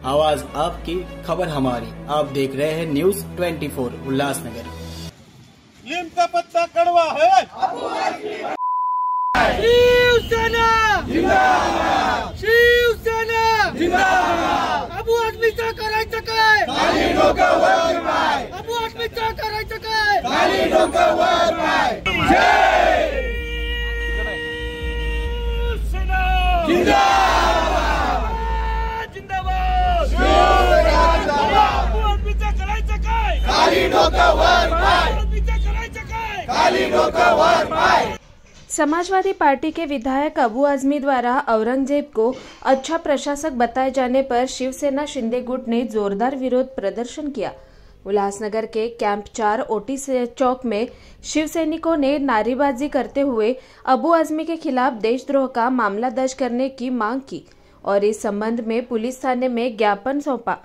आवाज आपकी, खबर हमारी। आप देख रहे हैं न्यूज 24 उल्लासनगर। नीम का पत्ता कड़वा है। शिवसेना जिंदाबाद, शिवसेना जिंदाबाद। अबू आझमीचा करायचं काय? खाली डोकं वर पाय। अबू आझमीचा करायचं काय? खाली डोकं वर पाय। जय शिवसेना जिंदाबाद, जिंदाबाद, जिंदाबाद। अबू आझमीचा करायचं काय? खाली डोकं वर पाय। अबू आझमीचा करायचं काय? खाली डोकं वर पाय। समाजवादी पार्टी के विधायक अबू आजमी द्वारा औरंगजेब को अच्छा प्रशासक बताए जाने पर शिवसेना शिंदे गुट ने जोरदार विरोध प्रदर्शन किया। उल्लासनगर के कैंप 4 ओटी चौक में शिव सैनिकों ने नारेबाजी करते हुए अबू आजमी के खिलाफ देशद्रोह का मामला दर्ज करने की मांग की और इस संबंध में पुलिस थाने में ज्ञापन सौंपा।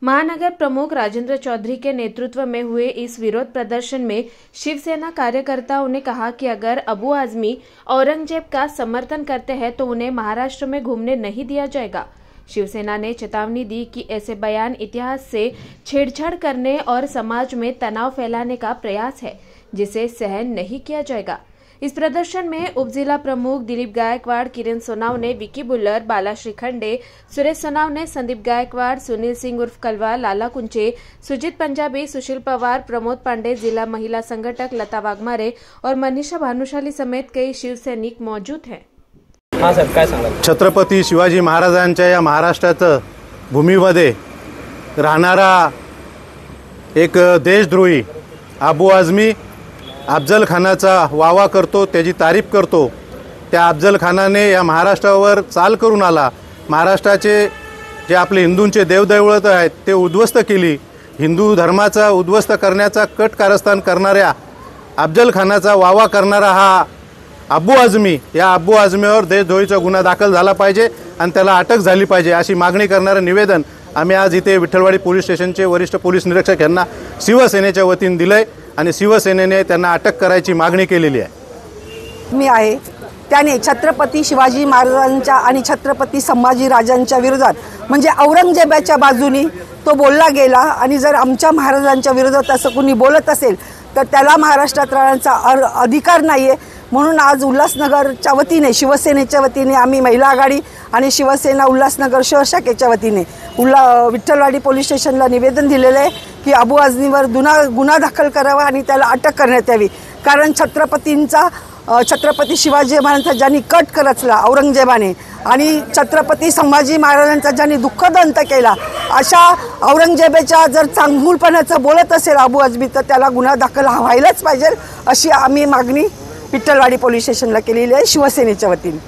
महानगर प्रमुख राजेंद्र चौधरी के नेतृत्व में हुए इस विरोध प्रदर्शन में शिवसेना कार्यकर्ताओं ने कहा कि अगर अबू आजमी औरंगजेब का समर्थन करते हैं तो उन्हें महाराष्ट्र में घूमने नहीं दिया जाएगा। शिवसेना ने चेतावनी दी कि ऐसे बयान इतिहास से छेड़छाड़ करने और समाज में तनाव फैलाने का प्रयास है, जिसे सहन नहीं किया जाएगा। इस प्रदर्शन में उप जिला प्रमुख दिलीप गायकवाड़, किरण सोनावने, विकी बुल्लर, बाला श्रीखंडे, सुरेश सोनावने, संदीप गायकवाड़, सुनील सिंह उर्फ कलवा, लाला कुंचे, सुजीत पंजाबी, सुशील पवार, प्रमोद पांडे, जिला महिला संगठक लता वाघमारे और मनीषा भानुशाली समेत कई शिवसैनिक मौजूद हैं। हाँ सर, काय सांगा? छत्रपती शिवाजी महाराजांच्या या महाराष्ट्राचं भूमीमध्ये राहणारा एक देशद्रोही अबू आझमी अफजल खानाचा वावा करतो, त्याची तारीफ करतो। त्या अफजल खानाने या महाराष्ट्रावर चाल करून आला। महाराष्ट्राचे जे आपले हिंदूंचे देवदैवत आहेत ते उद्ध्वस्त केली। हिंदू धर्माचा उद्ध्वस्त करण्याचा कट कारस्थान करणाऱ्या अफजल खानाचा वावा करणारा हा अबू आझमी, या अबू आझमीवर देशद्रोहीचा गुन्हा दाखल झाला पाहिजे आणि त्याला अटक झाली पाहिजे अशी मागणी करणारे निवेदन आम्ही आज इथे विठ्ठलवाडी पोलीस स्टेशनचे वरिष्ठ पोलीस निरीक्षक यांना शिवसेनेच्या वतीने दिलंय आणि शिवसेनेने त्यांना अटक करायची मागणी केलेली आहे। मी आहे त्याने छत्रपती शिवाजी महाराजांच्या आणि छत्रपती संभाजी राजांच्या विरोधात म्हणजे औरंगजेबाच्या बाजूनी तो बोलला गेला आणि जर आमच्या महाराजांच्या विरोधात असं कोणी बोलत असेल तर त्याला महाराष्ट्रात राहण्याचा अधिकार नाहीये। म्हणून आज उल्हासनगरच्या वतीने शिवसेनेच्या वतीने आम्ही महिला आघाडी आणि शिवसेना उल्हासनगर शहर शाखेच्या वतीने विठ्ठलवाडी पोलीस स्टेशनला निवेदन दिलेले आहे की अबू आझमीवर गुन्हा दाखल करावा आणि त्याला अटक करण्यात यावी। कारण छत्रपती शिवाजी महाराजांचा ज्यांनी कट रचला औरंगजेबाने आणि छत्रपती संभाजी महाराजांचा ज्यांनी दुःखद अंत केला, अशा औरंगजेबाच्या जर चांगुलपणाचं बोलत असेल अबू आझमी तर त्याला गुन्हा दाखल व्हायलाच पाहिजे अशी आम्ही मागणी विठ्ठलवाडी पोलीस स्टेशनला केलेली आहे शिवसेनेच्या वतीने।